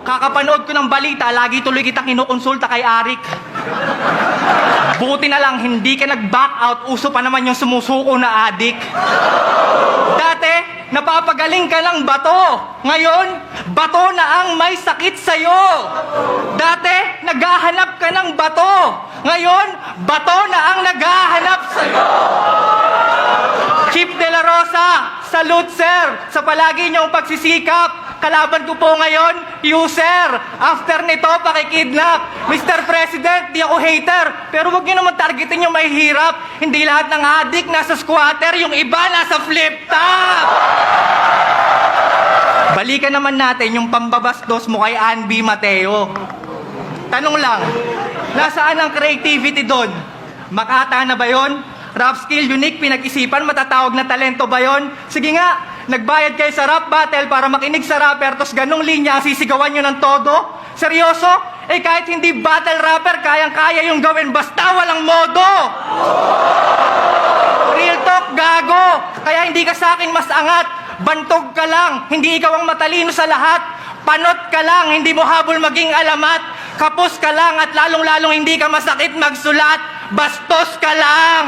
kakapanood ko ng balita, lagi tuloy kitang kinukonsulta kay Arik. Buti na lang, hindi ka nag-back out, uso pa naman yung sumusuko na adik. Dati, napapagaling ka ng bato. Ngayon, bato na ang may sakit sa'yo. Dati, naghahanap ka ng bato. Ngayon, bato na ang naghahanap sa'yo. Chief De La Rosa, salute sir sa palagi niyong pagsisikap. Kalaban ko po ngayon, you sir. After nito, pakikidnap. Mr. President, di ako hater. Pero wag niyo naman targetin yung mahihirap. Hindi lahat ng adik nasa squatter, yung iba nasa flip top. Balikan naman natin yung pambabastos mo kay Ann B. Mateo. Tanong lang, nasaan ang creativity doon? Makata na ba yun? Rap skill, unique, pinag-isipan, matatawag na talento ba yun? Sige nga, nagbayad kayo sa rap battle para makinig sa rapper, tos ganong linya, sisigawan nyo ng todo? Seryoso? Eh kahit hindi battle rapper, kayang-kaya yung gawin, basta walang modo! Real talk, gago! Kaya hindi ka sa akin mas angat, bantog ka lang, hindi ikaw ang matalino sa lahat, panot ka lang, hindi mo habol maging alamat, kapos ka lang at lalong-lalong hindi ka masakit magsulat, bastos ka lang!